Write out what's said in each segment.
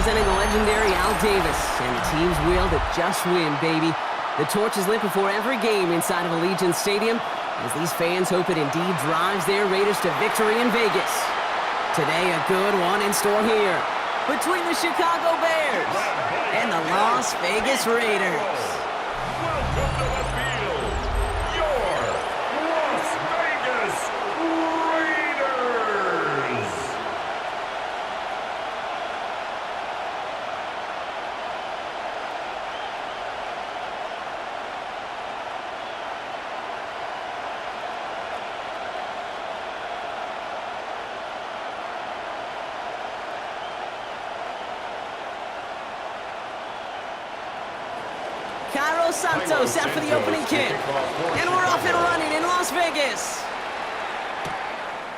representing the legendary Al Davis. And the team's will to just win, baby. The torch is lit before every game inside of Allegiant Stadium, as these fans hope it indeed drives their Raiders to victory in Vegas. Today, a good one in store here between the Chicago Bears and the Las Vegas Raiders. Welcome to the field, your Las Vegas Raiders. Santos out for the opening kick. And we're off and running in Las Vegas.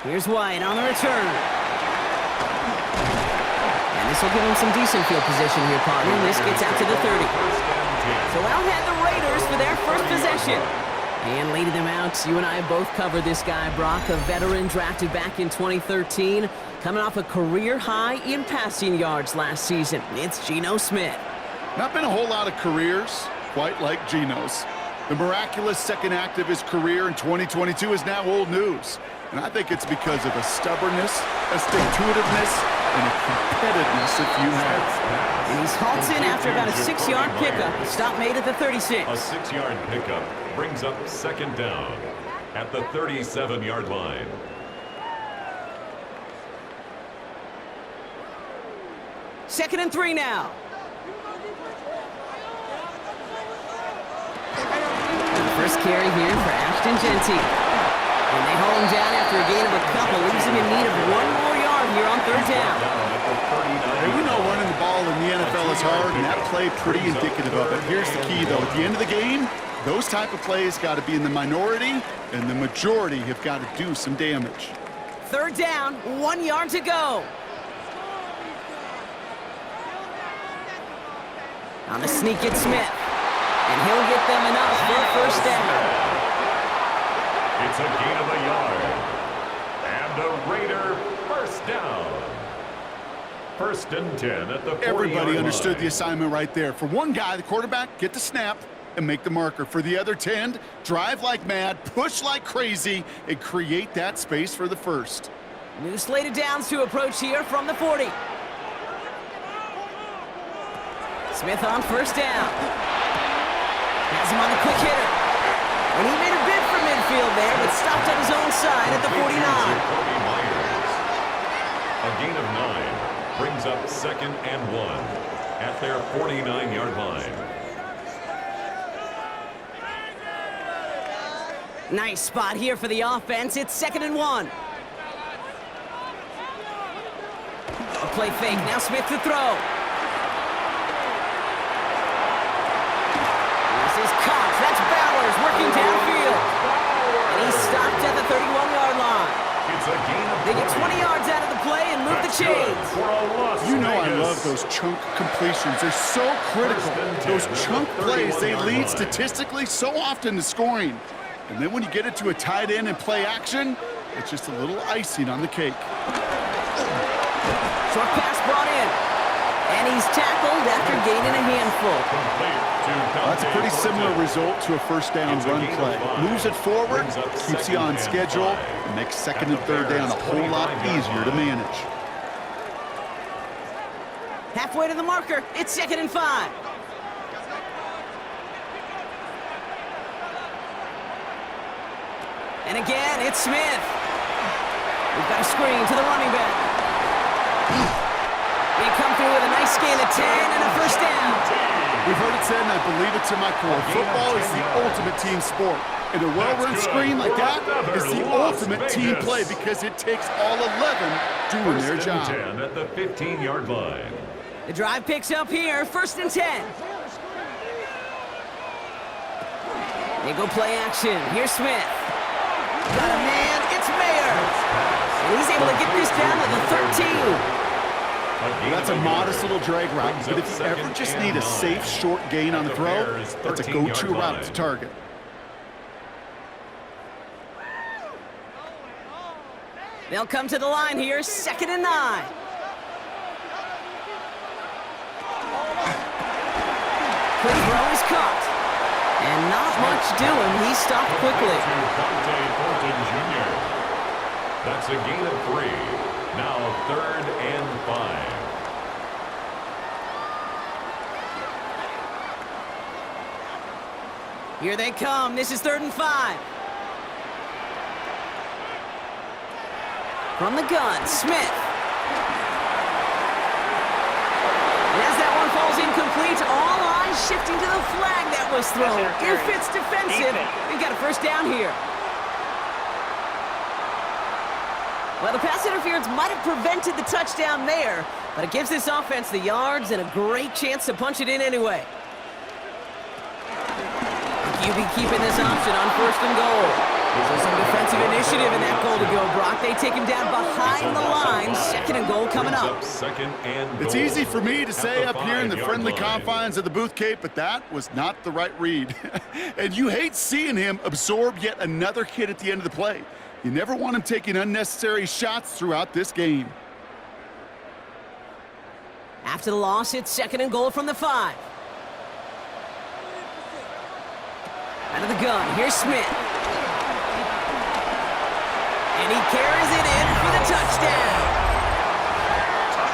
Here's White on the return. And this will give him some decent field position here, partner. And this gets out to the 30. So out had the Raiders for their first possession. And leading them out, you and I have both covered this guy, Brock, a veteran drafted back in 2013, coming off a career high in passing yards last season. It's Geno Smith. Not been a whole lot of careers quite like Geno's. The miraculous second act of his career in 2022 is now old news. And I think it's because of a stubbornness, a stick-to-itiveness, and a competitiveness, if you have. And he's halted after about a 6-yard pickup. A stop made at the 36. A 6-yard pickup brings up second down at the 37-yard line. Second and 3 now. First carry here for Ashton Genty. And they hold him down after a gain of a couple. Leaves him in need of 1 more yard here on third down. Hey, we know running the ball in the NFL is hard, and that play pretty indicative of it. Here's the key, though. At the end of the game, those type of plays got to be in the minority, and the majority have got to do some damage. Third down, 1 yard to go. On the sneak, it's Smith. And he'll get them enough for a first down. It's a gain of a yard. And a Raider first down. First and 10 at the 40-yard line. Everybody understood the assignment right there. For one guy, the quarterback, get the snap and make the marker. For the other 10, drive like mad, push like crazy, and create that space for the first. New slated downs to approach here from the 40. Smith on first down. Has him on the quick hitter. And he made a bid for midfield there, but stopped on his own side at the 49. A gain of 9 brings up second and 1 at their 49-yard line. Nice spot here for the offense. It's second and 1. A play fake. Now Smith to throw. That's Bowers working downfield. And he's stopped at the 31-yard line. It's a gain of 3. They get 20 yards out of the play and move the chains. You know I love those chunk completions. They're so critical. Those chunk plays, they lead statistically so often to scoring. And then when you get it to a tight end and play action, it's just a little icing on the cake. Short pass brought in. And he's tackled after gaining a handful. That's a pretty similar result to a first down run play. Moves it forward, keeps you on schedule, and makes second and third down a whole lot easier to manage. Halfway to the marker, it's second and 5. And again, it's Smith. We've got a screen to the running back. They come through with a nice gain of 10 and a first down. We've heard it said, and I believe it to my core. Football is the ultimate team sport. And a well-run screen like that is the ultimate team play because it takes all 11 doing their job. 10 at the 15-yard line. The drive picks up here, first and 10. They go play action. Here's Smith. Got a man, it's Mayer. And he's able to get this down to the 13. That's a modest little drag route, but if you ever just need a safe, short gain on the throw, that's a go-to route to target. They'll come to the line here, second and 9. Quick throw is caught. And not much doing. He stopped quickly. That's a gain of 3. Now 3rd and 5. Here they come. This is 3rd and 5. From the gun, Smith. And as that one falls incomplete, all eyes shifting to the flag that was thrown. If it's defensive, we got a first down here. Well, the pass interference might have prevented the touchdown there, but it gives this offense the yards and a great chance to punch it in anyway. QB keeping this option on 1st and goal. So some defensive initiative in that goal to go, Brock. They take him down behind the line. 2nd and goal coming up. It's easy for me to say up here in the friendly confines of the booth, Kate, but that was not the right read. And you hate seeing him absorb yet another hit at the end of the play. You never want him taking unnecessary shots throughout this game. After the loss, it's 2nd and goal from the 5. Out of the gun, here's Smith. And he carries it in for the touchdown.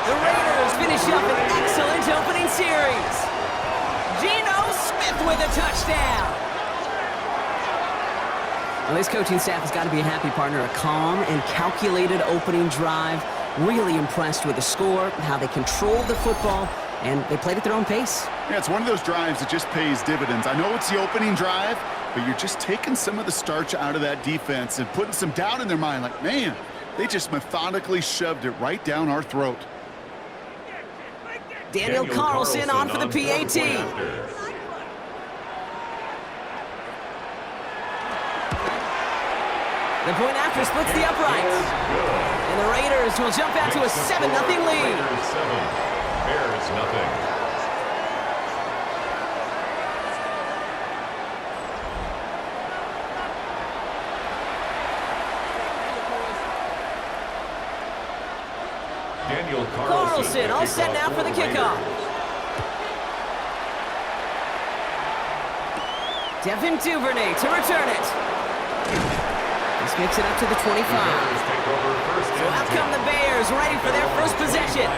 The Raiders finish up an excellent opening series. Geno Smith with a touchdown. Well, this coaching staff has got to be a happy partner. A calm and calculated opening drive. Really impressed with the score, how they controlled the football, and they played at their own pace. Yeah, it's one of those drives that just pays dividends. I know it's the opening drive, but you're just taking some of the starch out of that defense and putting some doubt in their mind. Like, man, they just methodically shoved it right down our throat. Daniel Carlson on for the PAT. The point after splits the uprights. And the Raiders will jump out to a 7-0 lead. Raiders 7, Bears nothing. Daniel Carlson all set now for the kickoff. Devin Duvernay to return it. This makes it up to the 25. So out come the Bears, ready for their first possession.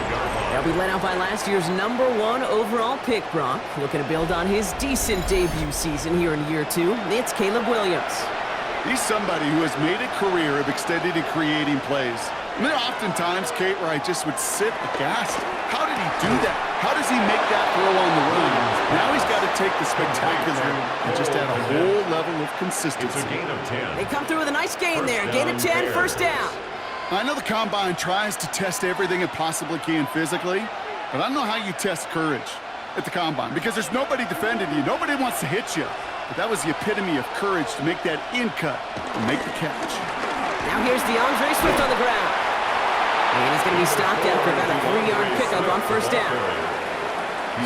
They'll be led out by last year's #1 overall pick, Brock. Looking to build on his decent debut season here in year 2. It's Caleb Williams. He's somebody who has made a career of extending and creating plays. And there are often times, Kate, where I just would sit aghast. How did he do that? How does he make that throw on the run? Now he's got to take the spectacular and just add a whole level of consistency. It's a gain of 10. They come through with a nice gain there. Gain of 10, first down. I know the Combine tries to test everything it possibly can physically, but I don't know how you test courage at the Combine because there's nobody defending you. Nobody wants to hit you. But that was the epitome of courage to make that in-cut and make the catch. Now here's DeAndre Swift on the ground. And he's going to be stopped after about a 3-yard pickup on first down.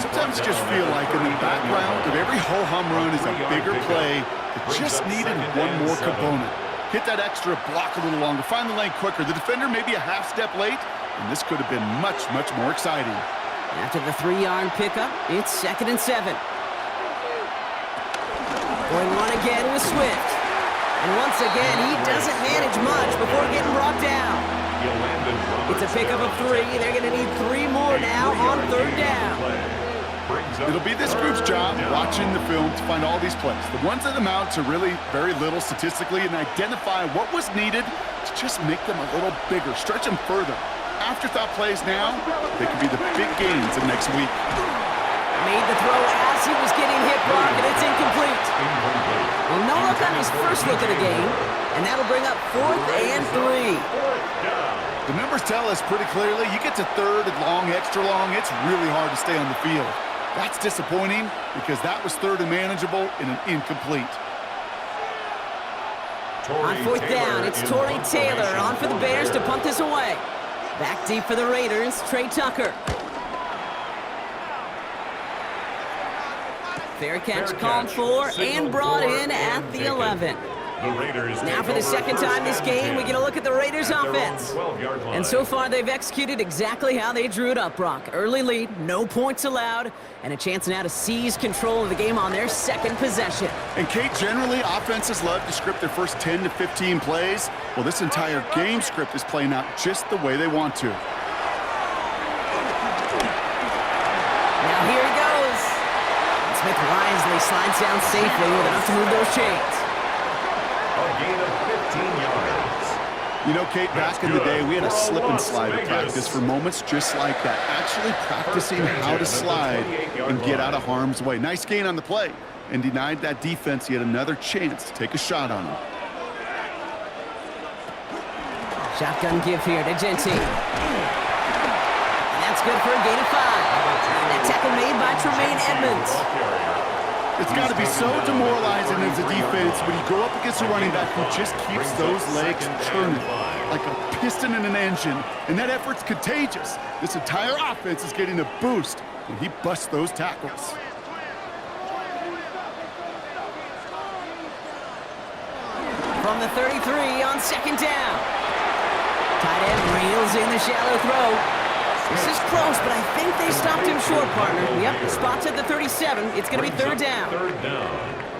Sometimes I just feel like in the background of every ho-hum run is a bigger play that just needed one more component. Hit that extra block a little longer, find the lane quicker. The defender may be a half step late, and this could have been much, much more exciting. After the 3-yard pickup, it's 2nd and 7. Going one again with Swift. And once again, he doesn't manage much before getting brought down. It's a pickup of 3. They're going to need 3 more now on 3rd down. It'll be this group's job watching the film to find all these plays. The ones that amount to really very little statistically and identify what was needed to just make them a little bigger, stretch them further. Afterthought plays now, they could be the big gains of next week. Made the throw as he was getting hit, Brock, and it's incomplete. Well, no look on his first look at the game, and that'll bring up 4th and 3. The numbers tell us pretty clearly, you get to 3rd and long, extra long, it's really hard to stay on the field. That's disappointing because that was 3rd and manageable in an incomplete. On 4th down, it's Torrey Taylor on for the Bears to punt this away. Back deep for the Raiders, Trey Tucker. Fair catch called for and brought in at the 11. The Raiders Now for the second time this game, we get a look at the Raiders offense. And so far, they've executed exactly how they drew it up, Brock. Early lead, no points allowed, and a chance now to seize control of the game on their second possession. And Kate, generally, offenses love to script their first 10 to 15 plays. Well, this entire game script is playing out just the way they want to. Now here he goes. And Smith wisely slides down safely with enough to move those chains. A gain of 15 yards. You know, Kate, back in the day, we had a slip and slide to practice for moments just like that. Actually practicing how to slide and get out of harm's way. Nice gain on the play, and denied that defense yet another chance to take a shot on him. Shotgun give here to Genty. And that's good for a gain of 5. That tackle made by Tremaine Edmonds. It's got to be so demoralizing as a defense when you go up against a running back who just keeps those legs churning like a piston in an engine, and that effort's contagious. This entire offense is getting a boost when he busts those tackles. From the 33 on second down. Tight end reels in the shallow throw. This is close, but I think they stopped him short, partner. Yep, spots at the 37. It's going to be third down.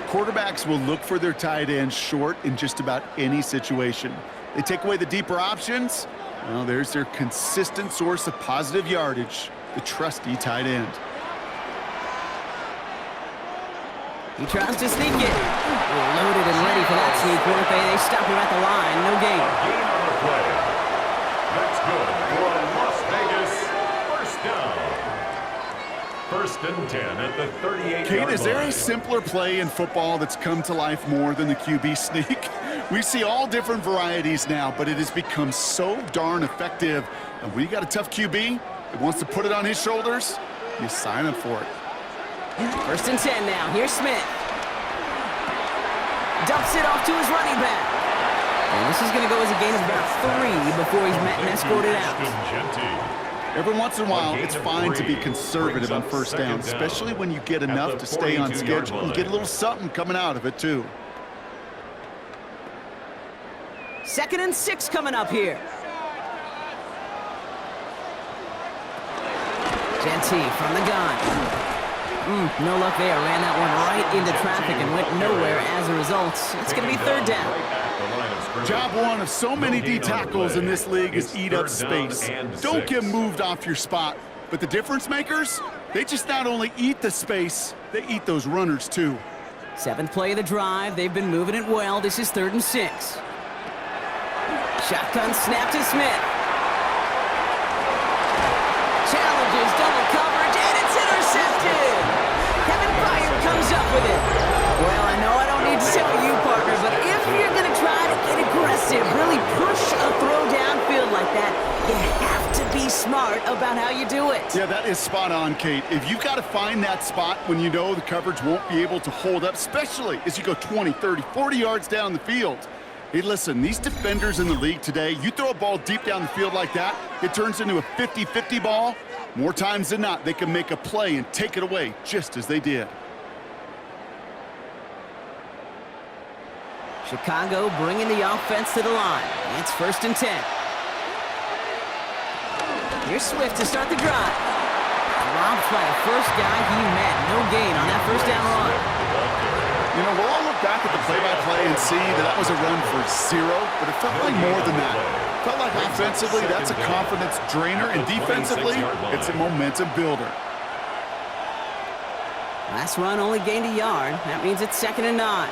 Quarterbacks will look for their tight end short in just about any situation. They take away the deeper options. Well, there's their consistent source of positive yardage, the trusty tight end. He tries to sneak it. They're loaded and ready for that sneak, weren't they? They stop him at the line. No gain. Gain on the play. That's good for a Las Vegas first down. First and 10 at the 38-yard line. Kate, is there a simpler play in football that's come to life more than the QB sneak? We see all different varieties now, but it has become so darn effective. And when you got a tough QB that wants to put it on his shoulders, you sign up for it. First and 10 now. Here's Smith. Dumps it off to his running back. And this is going to go as a gain of about 3 before he's met and escorted out. Every once in a while, it's fine to be conservative on first down, especially when you get enough to stay on schedule and get a little something coming out of it, too. Second and 6 coming up here. Genty from the gun. No luck there. Ran that one right into traffic and went nowhere as a result. It's going to be third down. Job one of so many D tackles in this league is eat up space. Don't get moved off your spot. But the difference makers, they just not only eat the space, they eat those runners too. 7th play of the drive. They've been moving it well. This is 3rd and 6. Shotgun snap to Smith. Challenges double coverage, and it's intercepted. Kevin Byard comes up with it. Well, I know I don't need to tell you, partner, but if you're going to try to get aggressive, really push a throw downfield like that, you have to be smart about how you do it. Yeah, that is spot on, Kate. If you've got to find that spot when you know the coverage won't be able to hold up, especially as you go 20, 30, 40 yards down the field. Hey, listen, these defenders in the league today, you throw a ball deep down the field like that, it turns into a 50-50 ball. More times than not, they can make a play and take it away, just as they did. Chicago bringing the offense to the line. It's 1st and 10. Here's Swift to start the drive. Robbed by the first guy he met. No gain on that first down run. You know, we'll all look back at the play-by-play and see that was a run for 0, but it felt like more than that. It felt like offensively, that's a confidence drainer, and defensively, it's a momentum builder. Last run only gained a yard. That means it's 2nd and 9.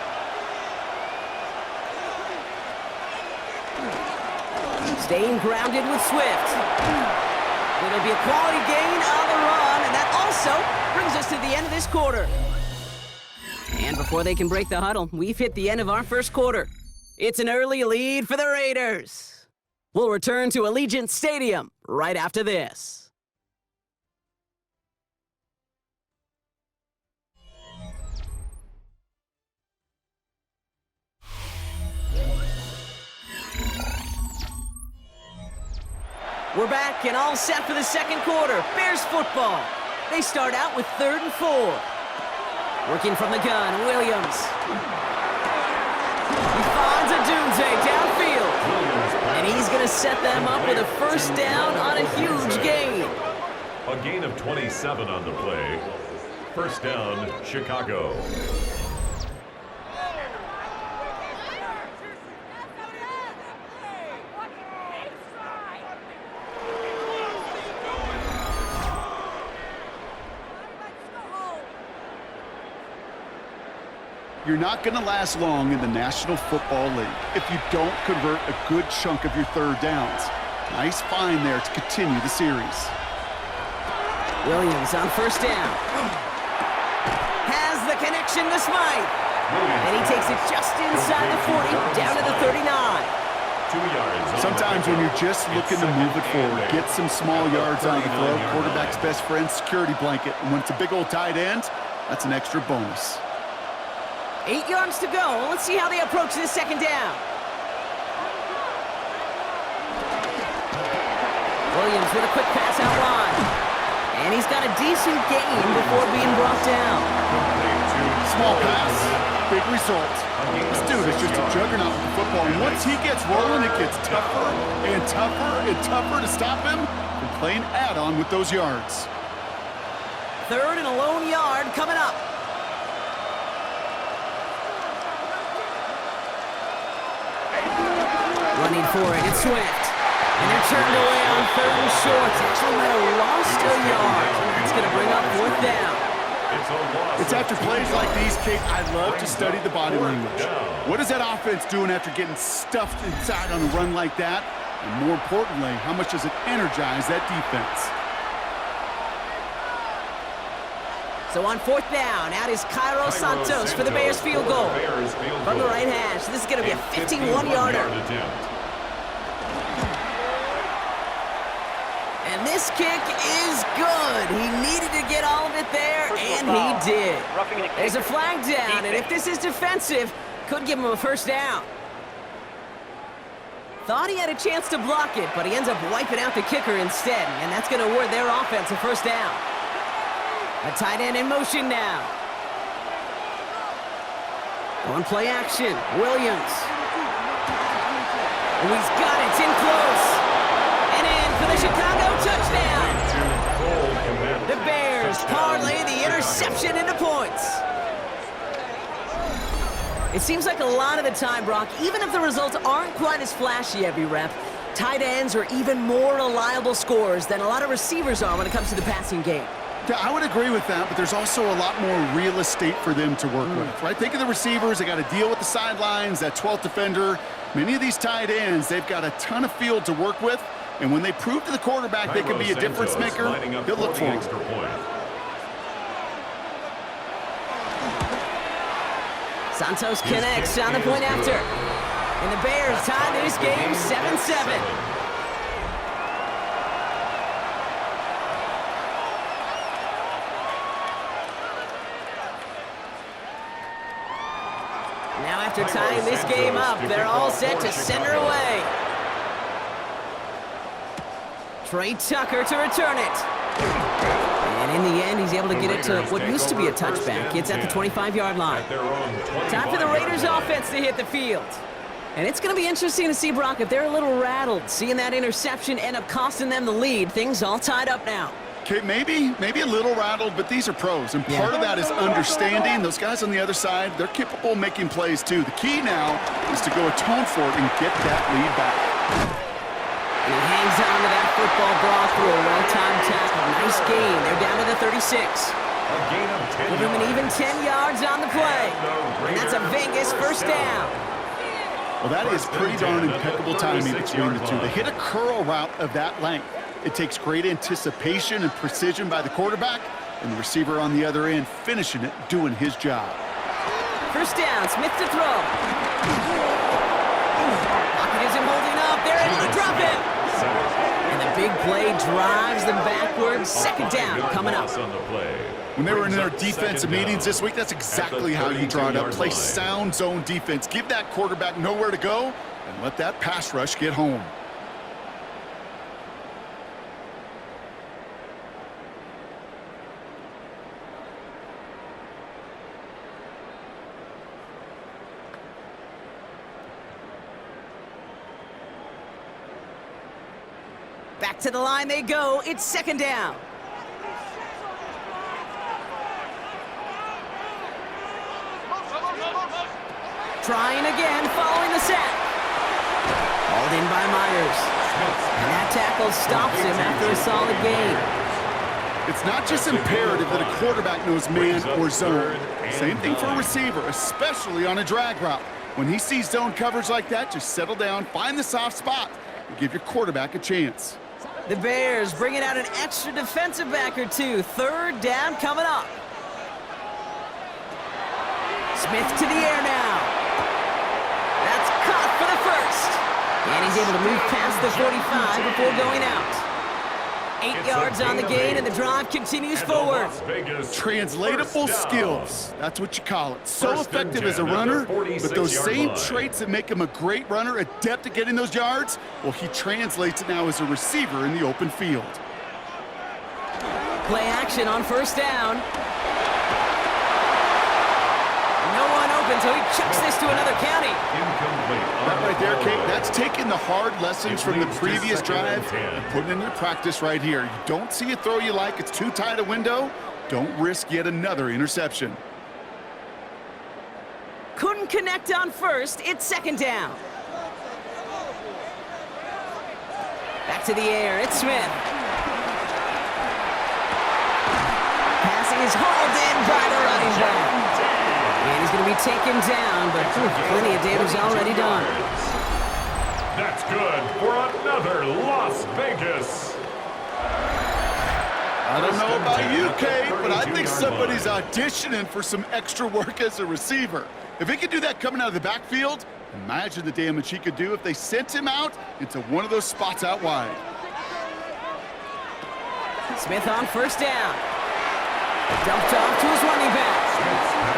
Staying grounded with Swift. It'll be a quality gain on the run, and that also brings us to the end of this quarter. And before they can break the huddle, we've hit the end of our first quarter. It's an early lead for the Raiders. We'll return to Allegiant Stadium right after this. We're back and all set for the second quarter. Bears football. They start out with 3rd and 4. Working from the gun, Williams. He Williams downfield. And he's going to set them up with a first down on a huge gain. A gain of 27 on the play. First down, Chicago. You're not going to last long in the National Football League if you don't convert a good chunk of your third downs. Nice find there to continue the series. Williams on first down. Has the connection to Smythe. And he takes it just inside the 40, down to the 39. 2 yards. Sometimes when you're just looking to move it forward, get some small yards on the throw, quarterback's best friend, security blanket. And when it's a big old tight end, that's an extra bonus. 8 yards to go. Let's see how they approach this second down. Williams with a quick pass out wide. And he's got a decent gain before being brought down. Small pass, big result. This dude is just a juggernaut with the football. And once he gets rolling, it gets tougher and tougher and tougher to stop him from playing add-on with those yards. Third and a lone yard coming up. Running for it, it's Swift. And they're turned away on third and short. Actually might have lost a yard. It's going to bring up fourth down. It's after plays like these, Kate, I love to study the body language. What is that offense doing after getting stuffed inside on a run like that? And more importantly, how much does it energize that defense? So on fourth down, out is Cairo Santos for the Bears field goal. From the right hash, this is going to be a 51-yarder. And this kick is good. He needed to get all of it there, and he did. There's a flag down, and if this is defensive, could give him a first down. Thought he had a chance to block it, but he ends up wiping out the kicker instead, and that's going to award their offense a first down. A tight end in motion now. On play action, Williams. Oh, he's got it, it's in close. And in for the Chicago touchdown. The Bears parlay the interception into points. It seems like a lot of the time, Brock, even if the results aren't quite as flashy every rep, tight ends are even more reliable scorers than a lot of receivers are when it comes to the passing game. Yeah, I would agree with that, but there's also a lot more real estate for them to work with, right? Think of the receivers. They got to deal with the sidelines, that 12th defender. Many of these tight ends, they've got a ton of field to work with, and when they prove to the quarterback they can be a difference maker, he'll look for it. Santos connects on the point after. And the Bears tie this game 7-7. Now after tying this game up, they're all set to send her away. Trey Tucker to return it. And in the end, he's able to get it to what used to be a touchback. It's at the 25-yard line. Time for the Raiders offense to hit the field. And it's going to be interesting to see, Brock, if they're a little rattled, seeing that interception end up costing them the lead. Things all tied up now. Okay, maybe a little rattled, but these are pros, and part of that is understanding. Those guys on the other side, they're capable of making plays too. The key now is to go atone for it and get that lead back. And he hangs on to that football, Brock, through a well-timed tackle. Nice gain. They're down to the 36. Give him an even 10 yards on the play. And that's a Vegas first down. Well, that is pretty darn impeccable timing between the two. They hit a curl route of that length. It takes great anticipation and precision by the quarterback, and the receiver on the other end finishing it, doing his job. First down, Smith to throw. Pocket isn't holding up. They're able to drop him. And the big play drives them backwards. Second down coming up. When they were in their defensive meetings this week, that's exactly how you draw it up. Play sound zone defense. Give that quarterback nowhere to go, and let that pass rush get home. Back to the line they go. It's second down. Trying again, following the sack. Hauled in by Myers. And that tackle stops him after a solid gain. It's not just imperative that a quarterback knows man or zone. Same thing for a receiver, especially on a drag route. When he sees zone coverage like that, just settle down, find the soft spot, and give your quarterback a chance. The Bears bringing out an extra defensive back or two. Third down coming up. Smith to the air now. That's caught for the first. And he's able to move past the 45 before going out. 8 yards on the gain, and the drive continues forward. Translatable skills. That's what you call it. So effective as a runner, but those same traits that make him a great runner, adept at getting those yards, well, he translates it now as a receiver in the open field. Play action on first down. No one open, so he chucks this to another county. That right there, Kate, that's taking the hard lessons from the previous drive and putting it into practice right here. You don't see a throw you like, it's too tight a window, don't risk yet another interception. Couldn't connect on first, it's second down. Back to the air, it's Smith. Passing is hauled in by the running back. And he's going to be taken down, but plenty of damage already done. That's good for another Las Vegas. I don't know about you, Kate, but I think somebody's auditioning for some extra work as a receiver. If he could do that coming out of the backfield, imagine the damage he could do if they sent him out into one of those spots out wide. Smith on first down. Dumped off to his running back.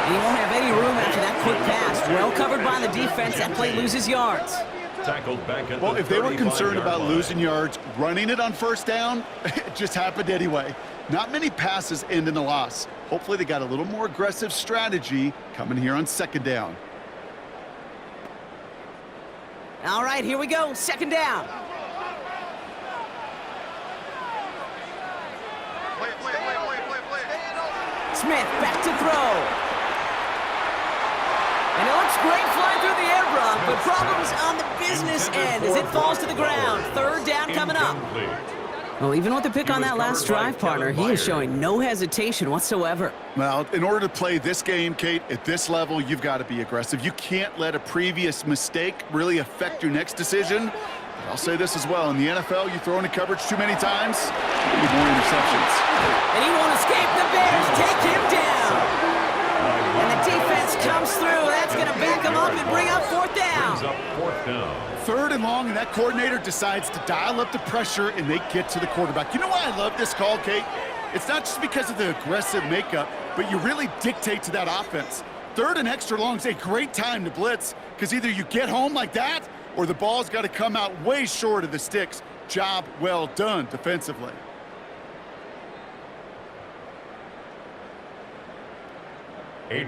He won't have any room after that quick pass. Well covered by the defense. That play loses yards. Tackled back at well, if they were concerned about line. losing yards, running it on first down, it just happened anyway. Not many passes end in a loss. Hopefully they got a little more aggressive strategy coming here on second down. All right, here we go. Second down. Smith back to throw. And it looks great flying through the air, Brock, but problems on the business end as it falls to the ground. Third down coming up. Well, even with the pick on that last drive, partner, he is showing no hesitation whatsoever. Well, in order to play this game, Kate, at this level, you've got to be aggressive. You can't let a previous mistake really affect your next decision. But I'll say this as well. In the NFL, you throw into coverage too many times, you get more interceptions. And he won't escape. The Bears take him down. And the defense comes through. That's going to back him up and bring up fourth down. Third and long, and that coordinator decides to dial up the pressure, and they get to the quarterback. You know why I love this call, Kate? It's not just because of the aggressive makeup, but you really dictate to that offense. Third and extra long is a great time to blitz, because either you get home like that, or the ball's got to come out way short of the sticks. Job well done defensively.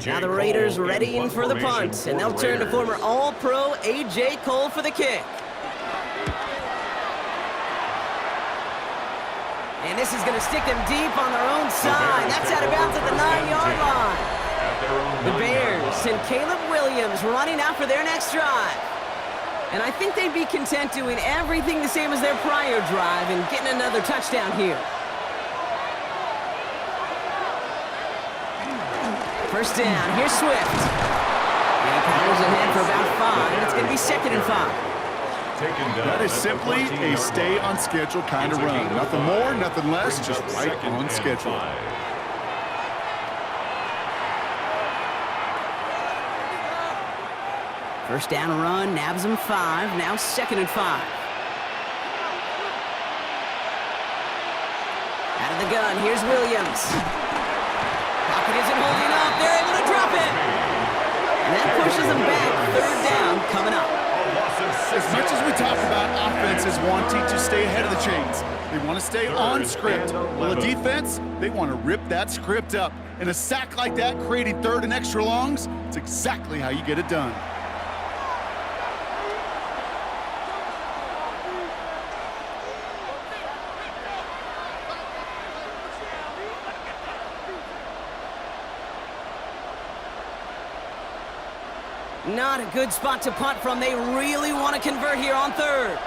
Now the Raiders readying for the punt, and they'll turn to former All-Pro A.J. Cole for the kick. And this is going to stick them deep on their own side. That's out of bounds at the 9-yard line. The Bears and Caleb Williams running out for their next drive. And I think they'd be content doing everything the same as their prior drive and getting another touchdown here. First down, here's Swift. And he powers ahead for about 5. It's going to be second and 5. That is simply a stay on schedule kind of run. Nothing more, nothing less, just right on schedule. First down run, nabs him 5. Now second and 5. Out of the gun, here's Williams. Pocket isn't holding up. They're able to drop it. And that pushes them back. Third down coming up. As much as we talk about offenses wanting to stay ahead of the chains, they want to stay on script. Well, the defense, they want to rip that script up. And a sack like that, creating third and extra longs, it's exactly how you get it done. Not a good spot to punt from. They really want to convert here on third.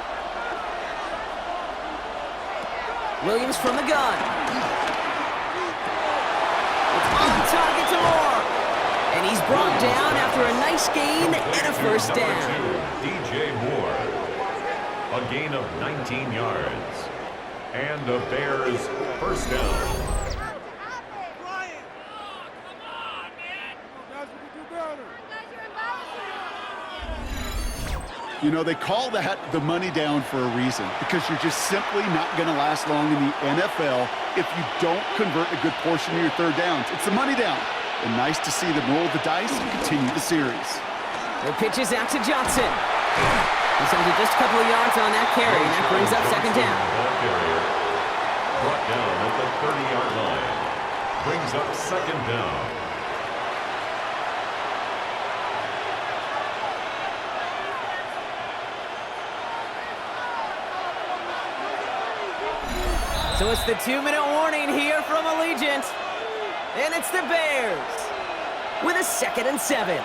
Williams from the gun. It's on target to Moore. And he's brought down after a nice gain and a first down. DJ Moore. A gain of 19 yards. And the Bears first down. You know, they call that the money down for a reason, because you're just simply not going to last long in the NFL if you don't convert a good portion of your third downs. It's the money down. And nice to see them roll the dice and continue the series. The pitch is out to Johnson. He's under just a couple of yards on that carry, and that brings up second down. Ball carrier brought down at the 30-yard line. Brings up second down. So it's the 2-minute warning here from Allegiant. And it's the Bears with a 2nd and 7.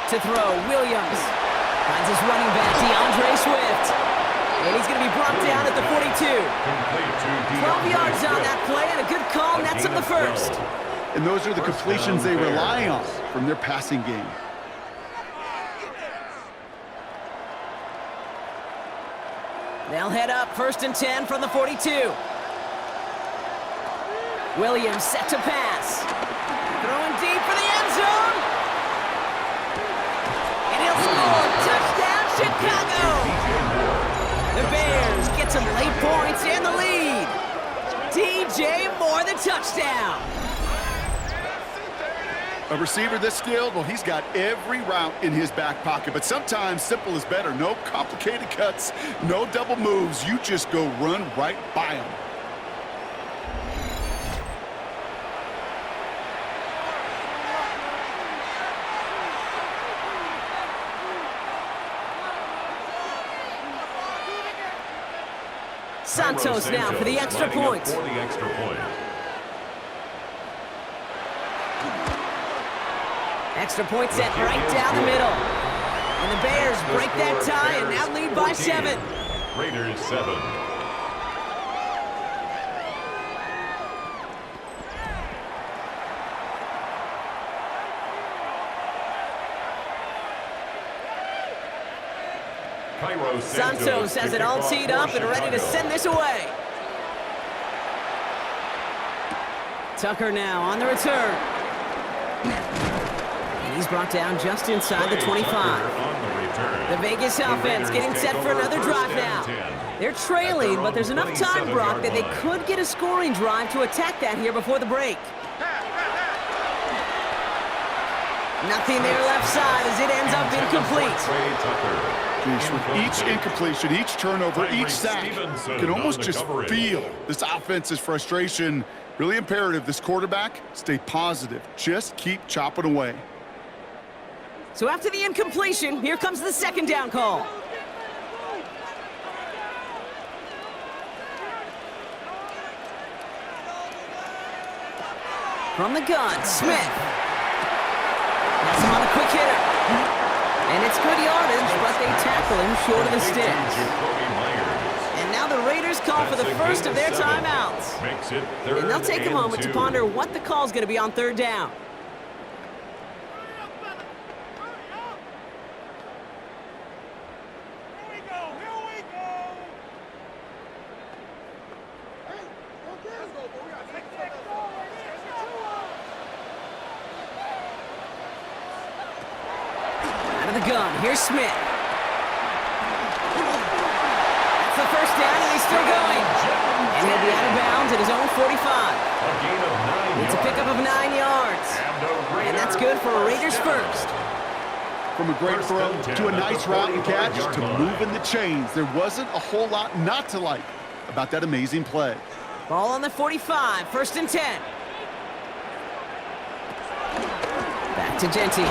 To throw, Williams. Finds his running back, DeAndre Swift. And he's going to be brought down at the 42. 12 yards on that play, and a good call nets him the first. And those are the completions they rely on from their passing game. They'll head up 1st and 10 from the 42. Williams set to pass. Throwing deep for the end zone. And he'll score. Touchdown, Chicago. The Bears get some late points and the lead. DJ Moore, the touchdown. A receiver this skilled, well, he's got every route in his back pocket, but sometimes simple is better. No complicated cuts, no double moves. You just go run right by him. Santos now for the extra point. Extra point set right down the middle. And the Bears break that tie and now lead by 7. Raiders 7. Santos has it all teed up and ready to send this away. Tucker now on the return. And he's brought down just inside the 25. The Vegas offense getting set for another drive now. They're trailing, but there's enough time, Brock, that they could get a scoring drive to attack that here before the break. Nothing there left side as it ends up incomplete. Jeez, with each incompletion, each turnover, each sack, you can almost just feel this offense's frustration. Really imperative, this quarterback, stay positive. Just keep chopping away. So after the incompletion, here comes the second down call. From the gun, Smith. That's him on a quick hitter. And it's good yardage, but they tackle him short of the sticks. And now the Raiders call for the first of their timeouts. And they'll take a moment to ponder what the call is going to be on third down. The gun. Here's Smith. That's the first down, and he's still going. And he'll be out of bounds at his own 45. It's a pickup of 9 yards. And that's good for a Raiders first. From a great throw to a nice route and catch to moving the chains. There wasn't a whole lot not to like about that amazing play. Ball on the 45, 1st and 10. Back to Genty.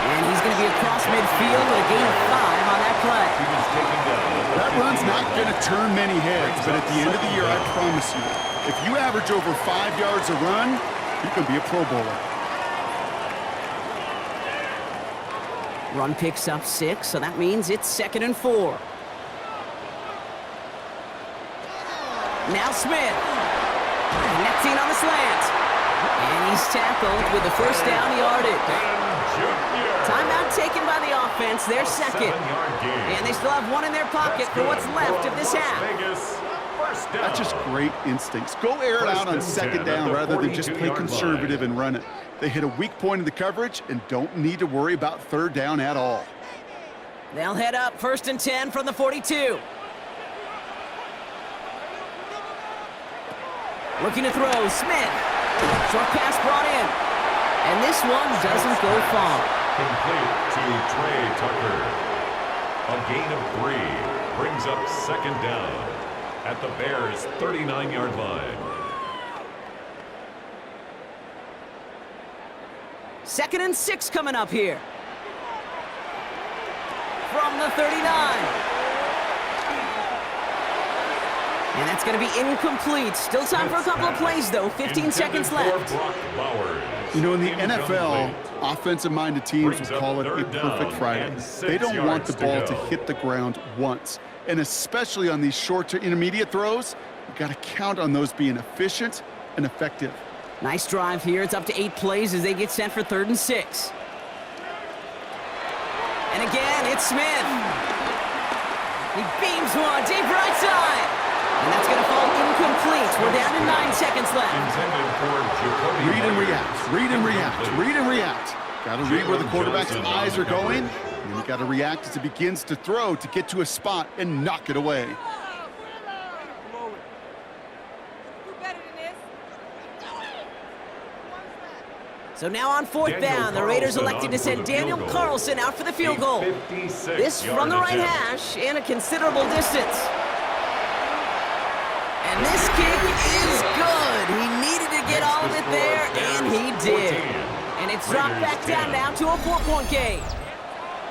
And he's going to be across midfield with a gain of 5 on that play. That That run's not going to turn many heads, but at the end of the year, I promise you, if you average over 5 yards a run, you can be a Pro Bowler. Run picks up 6, so that means it's 2nd and 4. Now Smith. Connecting on the slant. And he's tackled with the first down yardage. Timeout taken by the offense, their second. And they still have one in their pocket for what's left of this half. That's just great instincts. Go air it out on 2nd down rather than just play conservative and run it. They hit a weak point in the coverage and don't need to worry about 3rd down at all. They'll head up 1st and 10 from the 42. Looking to throw, Smith. Short pass brought in. And this one doesn't go far. Complete to Trey Tucker. A gain of 3 brings up 2nd down at the Bears' 39-yard line. 2nd and 6 coming up here. From the 39. And that's going to be incomplete. Still time for a couple of plays, though. 15 seconds left. You know, in the NFL, offensive-minded teams will call it a perfect Friday. They don't want the ball to hit the ground once. And especially on these short to intermediate throws, you've got to count on those being efficient and effective. Nice drive here. It's up to 8 plays as they get set for 3rd and 6. And again, it's Smith. He beams one deep right side. And that's going to fall incomplete. We're down to 9 seconds left. Read and react, read and react, read and react. Got to read where the quarterback's eyes are going, and you got to react as it begins to throw to get to a spot and knock it away. So now on 4th down, the Raiders elected to send Daniel Carlson out for the field goal. This from the right hash and a considerable distance. And this kick is good. He needed to get all of it there, and he did. And it's dropped back down now to a 4-point game.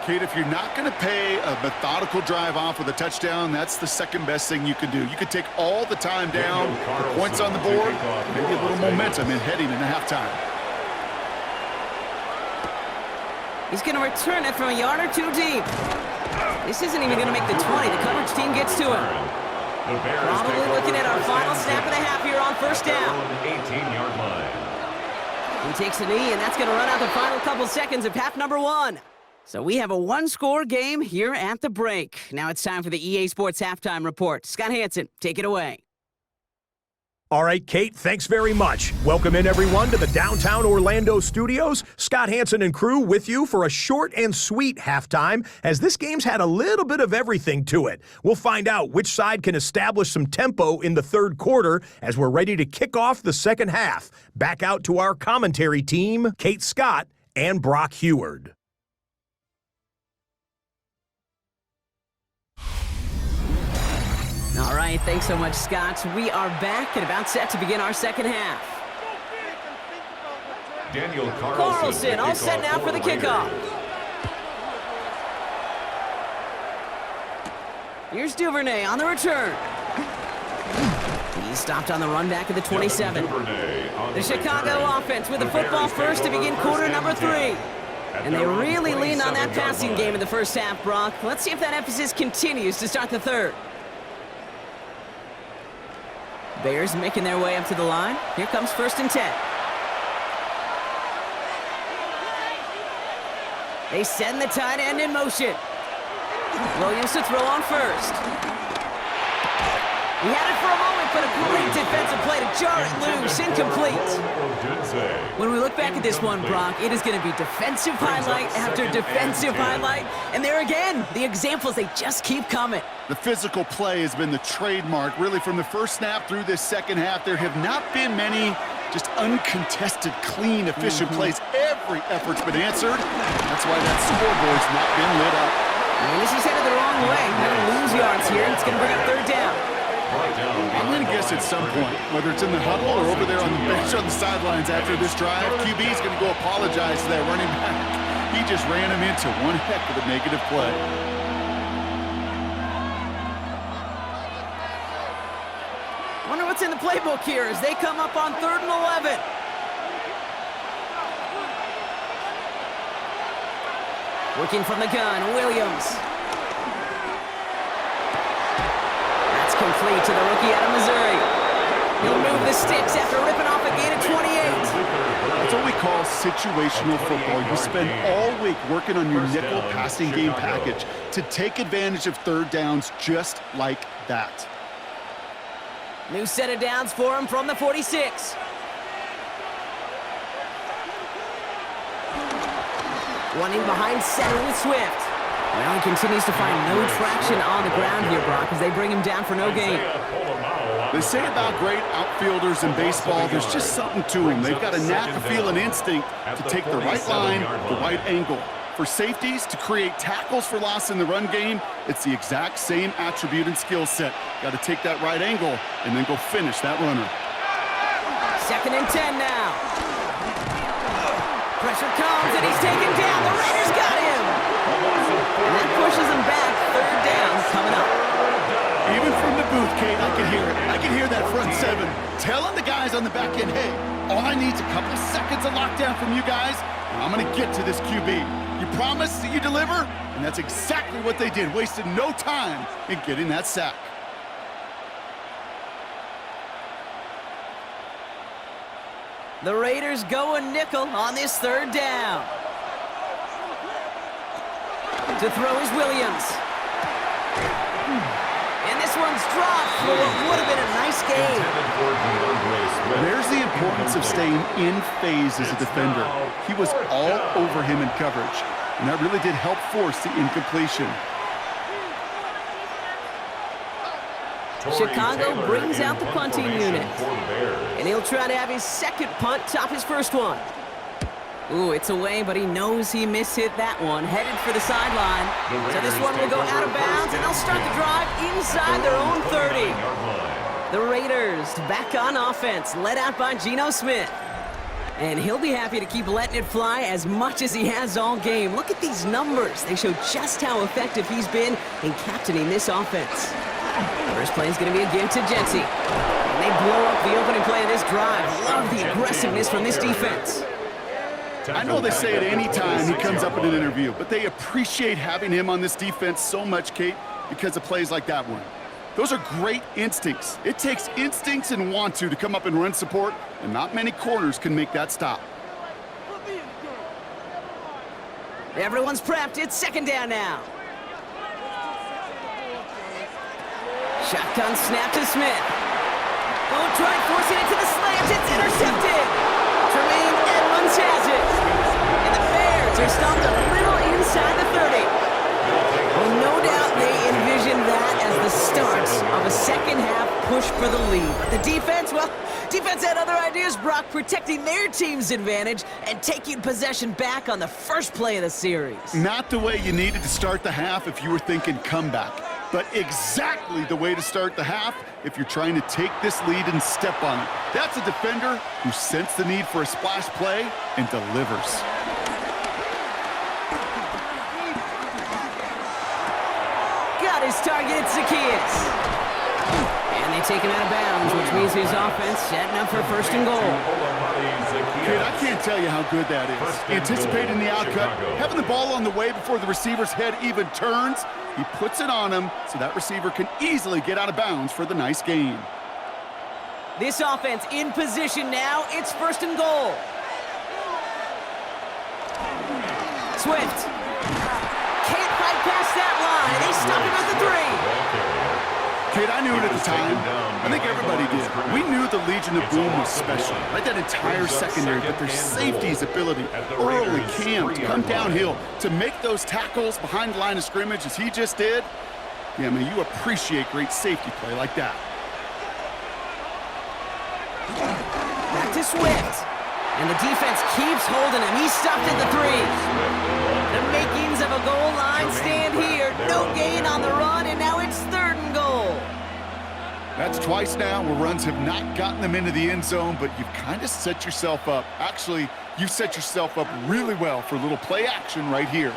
Kate, if you're not going to pay a methodical drive off with a touchdown, that's the second best thing you can do. You could take all the time down, the points on the board, maybe a little momentum in heading into halftime. He's going to return it from a yard or 2 deep. This isn't even going to make the 20. The coverage team gets to him. Probably looking at our final snap and a half here on 1st down. 18-yard line. He takes a knee, and that's going to run out the final couple seconds of half number 1. So we have a 1-score game here at the break. Now it's time for the EA Sports Halftime Report. Scott Hansen, take it away. All right, Kate, thanks very much. Welcome in, everyone, to the downtown Orlando studios. Scott Hansen and crew with you for a short and sweet halftime, as this game's had a little bit of everything to it. We'll find out which side can establish some tempo in the 3rd quarter as we're ready to kick off the 2nd half. Back out to our commentary team, Kate Scott and Brock Heward. All right, thanks so much, Scott. We are back and about set to begin our 2nd half. Daniel Carlson all set now for the kickoff. Here's Duvernay on the return. He's stopped on the run back at the 27. The Chicago offense with the football first to begin quarter number 3. And they really leaned on that passing game in the 1st half, Brock. Let's see if that emphasis continues to start the 3rd. Bears making their way up to the line. Here comes 1st and 10. They send the tight end in motion. Williams to throw on 1st. He had it for a moment, but a great defensive play to jar it loose. Incomplete. When we look back at this one, Brock, it is going to be defensive highlight after defensive highlight. And there again, the examples, they just keep coming. The physical play has been the trademark, really, from the 1st snap through this 2nd half. There have not been many just uncontested, clean, efficient plays. Every effort's been answered. That's why that scoreboard's not been lit up. And this is headed the wrong way. They're going to lose yards here, and it's going to bring up 3rd down. I'm going to guess at some point, whether it's in the huddle or over there on the bench on the sidelines after this drive, QB is going to go apologize to that running back. He just ran him into one heck of a negative play. Wonder what's in the playbook here as they come up on 3rd and 11. Working from the gun, Williams. That's complete to the rookie out of Missouri. He'll move the sticks after ripping off a gain of 28. That's what we call situational football. You spend all week working on your nickel passing game package to take advantage of 3rd downs just like that. New set of downs for him from the 46. Running behind center with Swift. Well, he continues to find no traction on the ground here, Brock, as they bring him down for no gain. They say about great outfielders in baseball, there's just something to them. They've got a knack, a feel, and instinct to take the right line, the right angle. For safeties, to create tackles for loss in the run game, it's the exact same attribute and skill set. Got to take that right angle and then go finish that runner. 2nd and 10 now. Pressure comes, and he's taken down. The Raiders got him. And that pushes him back. 3rd down coming up. Even from the booth, Kate, I can hear it. I can hear that front 7 telling the guys on the back end, hey, all I need is a couple seconds of lockdown from you guys, and I'm going to get to this QB. You promise that you deliver? And that's exactly what they did. Wasted no time in getting that sack. The Raiders go a nickel on this 3rd down. To throw is Williams. And this one's dropped for what would have been a nice game. There's the importance of staying in phase as a defender. He was all over him in coverage, and that really did help force the incompletion. Chicago brings out the punting unit. And he'll try to have his 2nd punt top his 1st one. Ooh, it's away, but he knows he mishit that one. Headed for the sideline. So this one will go out of bounds, and they'll start the drive inside their own 30. The Raiders back on offense, led out by Geno Smith. And he'll be happy to keep letting it fly as much as he has all game. Look at these numbers. They show just how effective he's been in captaining this offense. First play is going to be a give to Jetsi. And they blow up the opening play of this drive. Love the aggressiveness from this defense. I know they say it any time he comes up in an interview, but they appreciate having him on this defense so much, Kate, because of plays like that one. Those are great instincts. It takes instincts and want to come up and run support, and not many corners can make that stop. Everyone's prepped. It's 2nd down now. Shotgun snap to Smith. Oh, try forcing it to the slant. It's intercepted. Tremaine Edmonds has it. And the Bears are stopped a little inside the 30. Well, no doubt they envisioned that as the start of a 2nd half push for the lead. But the defense, well, defense had other ideas, Brock, protecting their team's advantage and taking possession back on the 1st play of the series. Not the way you needed to start the half if you were thinking comeback, but exactly the way to start the half if you're trying to take this lead and step on it. That's a defender who sensed the need for a splash play and delivers. Got his target, Zacchaeus. And they take him out of bounds, which means his offense setting up for 1st and goal. Kid, I can't tell you how good that is. Anticipating the outcut, having the ball on the way before the receiver's head even turns, he puts it on him so that receiver can easily get out of bounds for the nice gain. This offense in position now. It's 1st and goal. Swift. Can't fight past that line. They stop him at the 3. Kid, I knew it at the time. I think everybody did. We knew the Legion of Boom was special. Right, that entire secondary, but their safety's ability, early Cam, to come downhill, to make those tackles behind the line of scrimmage as he just did. Yeah, man, you appreciate great safety play like that. Back to Swift. And the defense keeps holding him. He's stopped at the 3. The makings of a goal line stand here. No gain on the run, and now it's 3rd and goal. That's twice now where runs have not gotten them into the end zone, but you've kind of set yourself up. Actually, you've set yourself up really well for a little play action right here.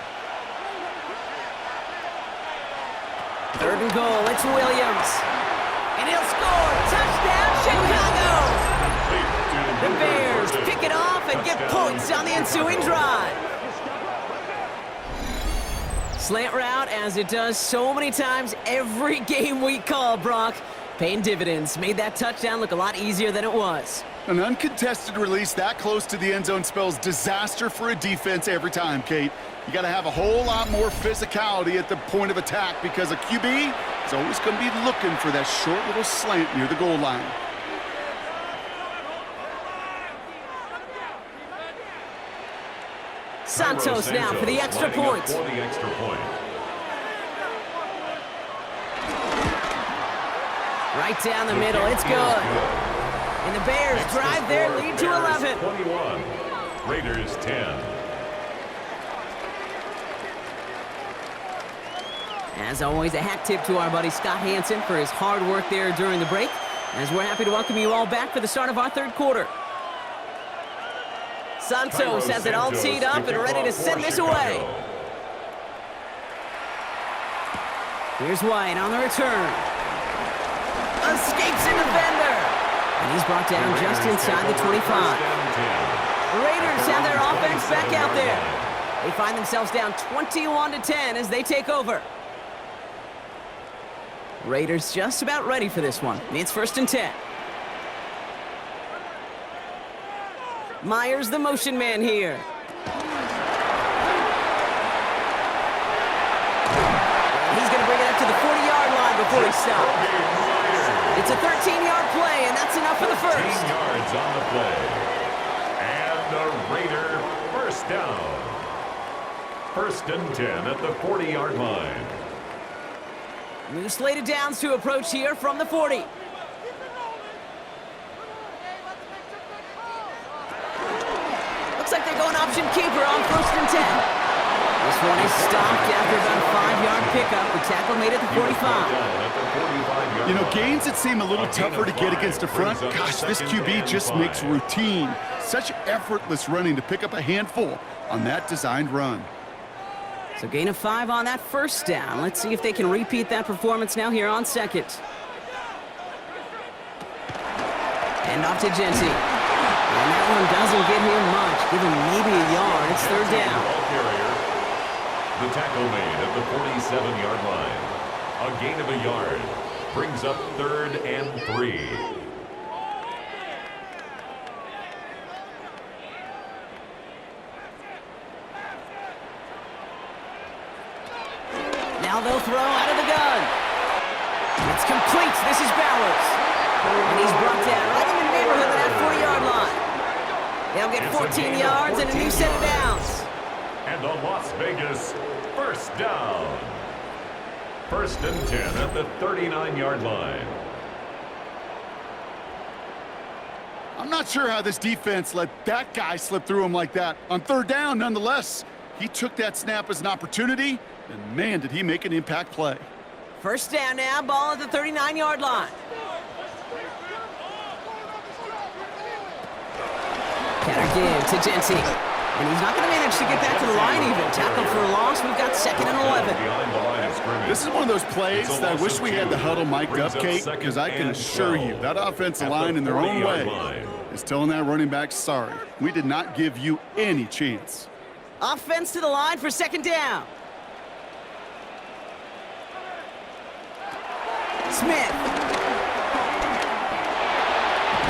3rd and goal. It's Williams. And he'll score. Touchdown, Chicago! The Bears pick it off and get points on the ensuing drive. Slant route, as it does so many times every game we call, Brock. Paying dividends. Made that touchdown look a lot easier than it was. An uncontested release that close to the end zone spells disaster for a defense every time, Kate. You got to have a whole lot more physicality at the point of attack because a QB is always going to be looking for that short little slant near the goal line. Santos now for the extra point. Right down the middle, it's good. And the Bears drive their lead to 11. 21, Raiders 10. As always, a hat tip to our buddy Scott Hansen for his hard work there during the break, as we're happy to welcome you all back for the start of our third quarter. Santos has it all teed up and ready to send this away. Here's White on the return. Escapes a defender. And he's brought down just inside the 25. The Raiders have their offense back out there. They find themselves down 21-10 as they take over. Raiders just about ready for this one. It's 1st and 10. Myers, the motion man here. He's going to bring it up to the 40-yard line before he stops. It's a 13-yard play, and that's enough for the first. 13 yards on the play. And the Raider first down. 1st and 10 at the 40-yard line. New slated downs to approach here from the 40. Looks like they're going option keeper on 1st and 10. This one is stopped after about a 5-yard pickup. The tackle made it to 45. You know, gains that seem a little tougher to get against the front, gosh, this QB just makes routine. Such effortless running to pick up a handful on that designed run. So gain of 5 on that first down. Let's see if they can repeat that performance now here on second. And off to Genty. And that one doesn't get him much. Give him maybe a yard. It's 3rd down. The tackle made at the 47-yard line. A gain of a yard brings up 3rd and 3. Now they'll throw out of the gun. It's complete. This is Bowers. And he's brought down right in the neighborhood of that 40-yard line. They'll get 14 yards and a new set of downs. And the Las Vegas first down. 1st and 10 at the 39-yard line. I'm not sure how this defense let that guy slip through him like that. On 3rd down, nonetheless, he took that snap as an opportunity, and man, did he make an impact play. 1st down now, ball at the 39-yard line. Counter give to Genty. And he's not going to manage to get back to the line even. Tackle for a loss. We've got 2nd and 11. This is one of those plays that I wish we had the huddle mic'd up, Kate, because I can assure you that offensive line in their own way is telling that running back, sorry, we did not give you any chance. Offense to the line for 2nd down. Smith.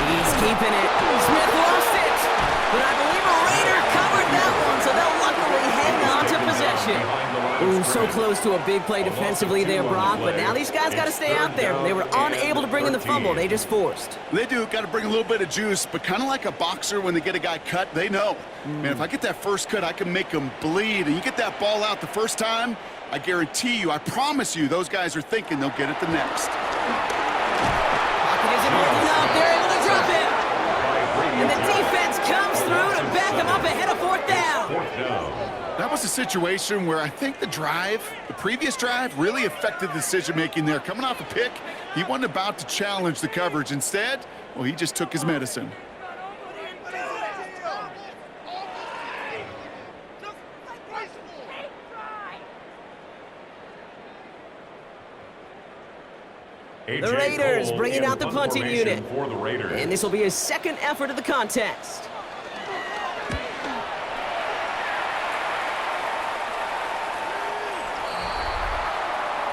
He's keeping it. Smith lost it. But I believe a Raider covered that one, so they'll luckily hang on to possession. Ooh, so close to a big play defensively there, Brock, but now these guys got to stay out there. They were unable to bring in the fumble. They just forced. They do. Got to bring a little bit of juice, but kind of like a boxer when they get a guy cut, they know. Man, if I get that first cut, I can make them bleed. And you get that ball out the first time, I guarantee you, I promise you, those guys are thinking they'll get it the next. Pocket isn't holding up. They're able to drop him. And the defense comes through to back him up ahead of 4th down. That was a situation where I think the previous drive, really affected the decision-making there. Coming off a pick, he wasn't about to challenge the coverage. Instead, well, he just took his medicine. The Raiders bringing out the punting unit. For the Raiders. And this will be his second effort of the contest.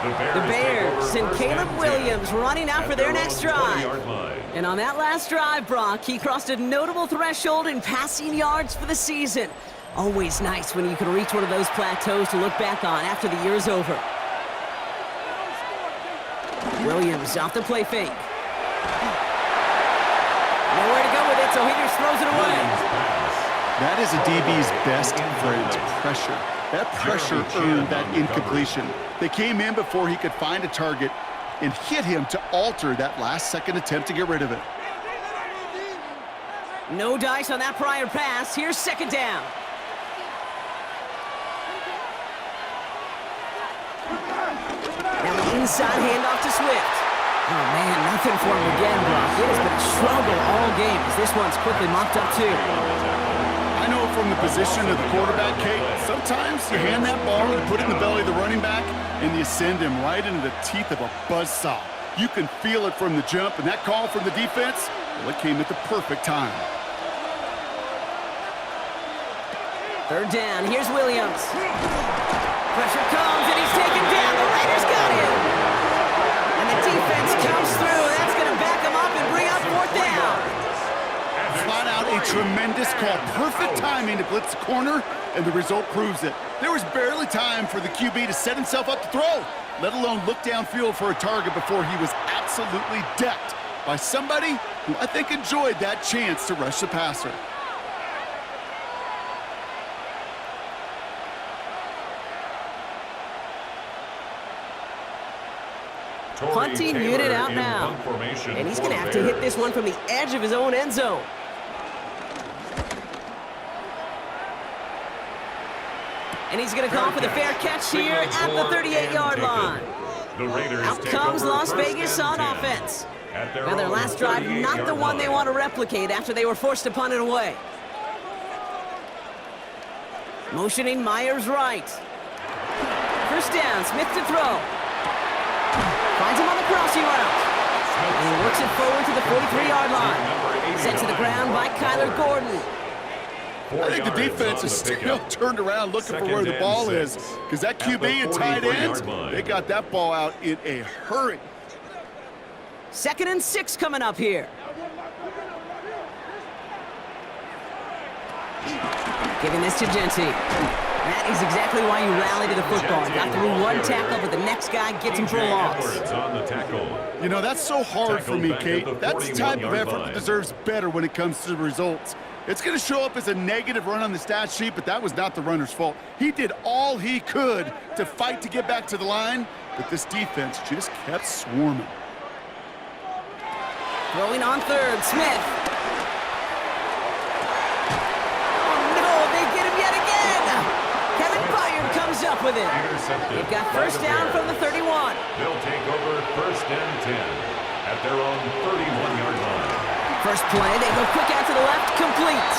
The Bears and Caleb Williams running out for their next drive. And on that last drive, Brock, he crossed a notable threshold in passing yards for the season. Always nice when you can reach one of those plateaus to look back on after the year is over. Williams off the play fake. Nowhere to go with it, so he just throws it away. That is a DB's best friend, pressure. That pressure earned that incompletion. They came in before he could find a target and hit him to alter that last-second attempt to get rid of it. No dice on that prior pass. Here's second down. Now an inside handoff to Swift. Oh, man, nothing for him again, Brock. It has been a struggle all game as this one's quickly mopped up, too. I know from the position of the quarterback, Kate, sometimes you hand that ball and put it in the belly of the running back, and you send him right into the teeth of a buzzsaw. You can feel it from the jump, and that call from the defense, well, it came at the perfect time. Third down, here's Williams. Pressure comes, and he's taken down. The Raiders got him. And the defense comes through. That's going to back him up and bring up fourth down. Flat out a tremendous call. Perfect timing to blitz the corner, and the result proves it. There was barely time for the QB to set himself up to throw, let alone look downfield for a target before he was absolutely decked by somebody who I think enjoyed that chance to rush the passer. Punting unit out now. And he's going to have to hit this one from the edge of his own end zone. And he's going to call for the fair catch here at the 38-yard line. Out comes Las Vegas on offense. Now their last drive, not the one they want to replicate after they were forced to punt it away. Motioning Myers right. First down, Smith to throw. Finds him on the crossing route. And he works it forward to the 43-yard line. Sent to the ground by Kyler Gordon. I think the defense is still turned around looking for where the ball is, because that QB and tight ends, they got that ball out in a hurry. 2nd and 6 coming up here. Giving this to Genty. That is exactly why you rally to the football. Got through one tackle, but the next guy gets him for a loss. You know, that's so hard for me, Kate. That's the type of effort that deserves better when it comes to the results. It's going to show up as a negative run on the stat sheet, but that was not the runner's fault. He did all he could to fight to get back to the line, but this defense just kept swarming. Throwing on third, Smith. Up with it. They've got first down from the 31. They'll take over 1st and 10 at their own 31-yard line. First play, they go quick out to the left, complete.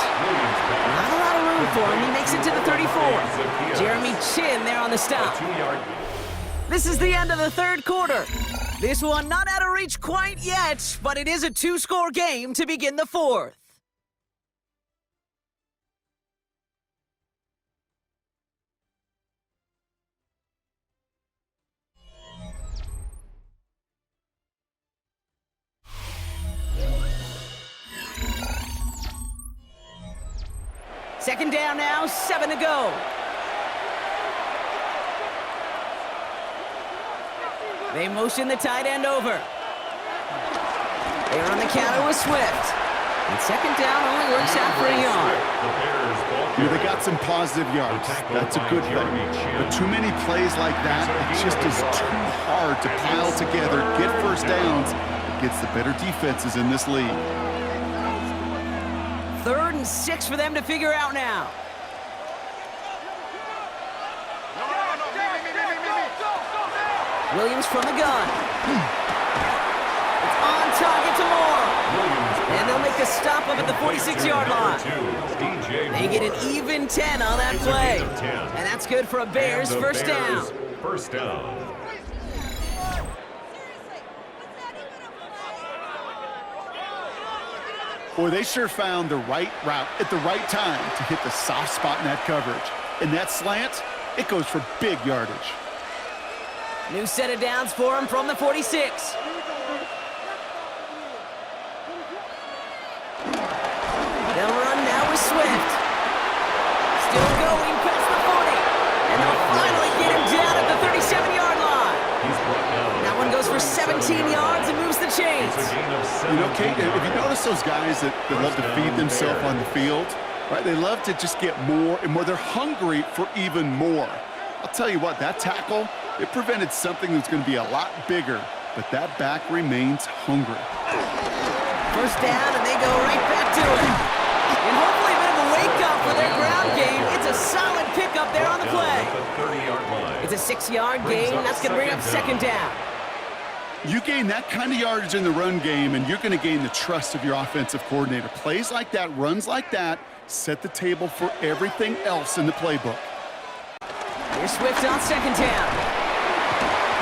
Not a lot of room for him. He makes it to the 34. Jeremy Chin there on the stop. This is the end of the third quarter. This one not out of reach quite yet, but it is a 2-score game to begin the fourth. Second down now, 7 to go. They motion the tight end over. They're on the counter with Swift. And second down only works out for a yard. They got some positive yards. That's a good thing. But too many plays like that, it just is too hard to pile together, get first downs. It gets the better defenses in this league. 3rd and 6 for them to figure out now. Williams from the gun. It's on target to Moore. And they'll make the stop up at the 46-yard line. They get an even 10 on that play. And that's good for a Bears first down. First down. Boy, they sure found the right route at the right time to hit the soft spot in that coverage. And that slant, it goes for big yardage. New set of downs for him from the 46. They'll run now with Swift. Still going past the 40. And they'll finally get him down at the 37-yard line. That one goes for 17 yards and moves the chains. You know, Kate, if you notice those guys that love to feed themselves on the field, right? They love to just get more and more. They're hungry for even more. I'll tell you what, that tackle, it prevented something that's going to be a lot bigger, but that back remains hungry. First down, and they go right back to it. And hopefully a bit of a wake-up for their ground game. It's a solid pickup there on the play. It's a 6-yard gain. That's going to bring up second down. You gain that kind of yardage in the run game, and you're going to gain the trust of your offensive coordinator. Plays like that, runs like that, set the table for everything else in the playbook. Here's Swift on second down.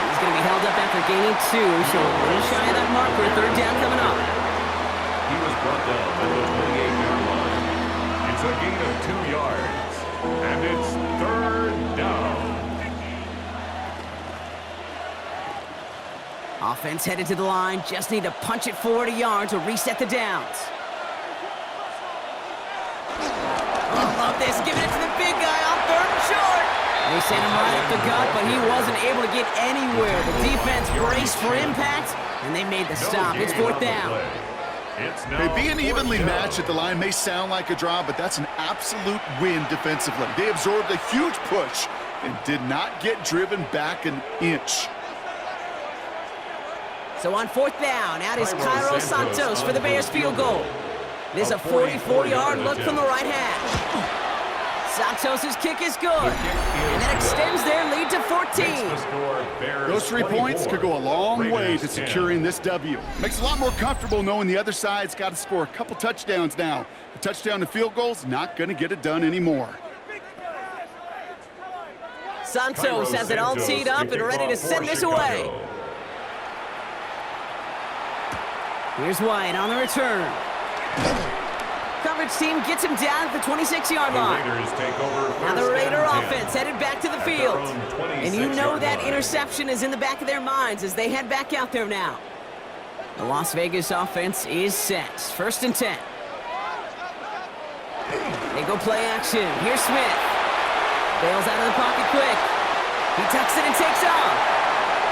He's going to be held up after gaining 2, so a little shy of that marker. Third down coming up. He was brought down at the 28-yard line. It's a gain of 2 yards, and it's third down. Offense headed to the line. Just need to punch it forward a yard to reset the downs. I love this. Giving it to the big guy on third and short. They sent him right up the gut, but he wasn't able to get anywhere. The defense braced for impact, and they made the stop. It's fourth down. Hey, being evenly matched at the line may sound like a draw, but that's an absolute win defensively. They absorbed a huge push and did not get driven back an inch. So on fourth down, out is Cairo Santos for the Bears field goal. This is a 44-yard look from the right hash. Santos' kick is good, and that extends their lead to 14. Those 3 points could go a long way to securing this W. Makes it a lot more comfortable knowing the other side's got to score a couple touchdowns now. A touchdown to field goal's not going to get it done anymore. Santos has it all teed up and ready to send this away. Here's White on the return. Coverage team gets him down at the 26-yard line. Now the Raider offense headed back to the field. And you know that interception is in the back of their minds as they head back out there now. The Las Vegas offense is set. First and 10. They go play action. Here's Smith. Bails out of the pocket quick. He tucks it and takes off.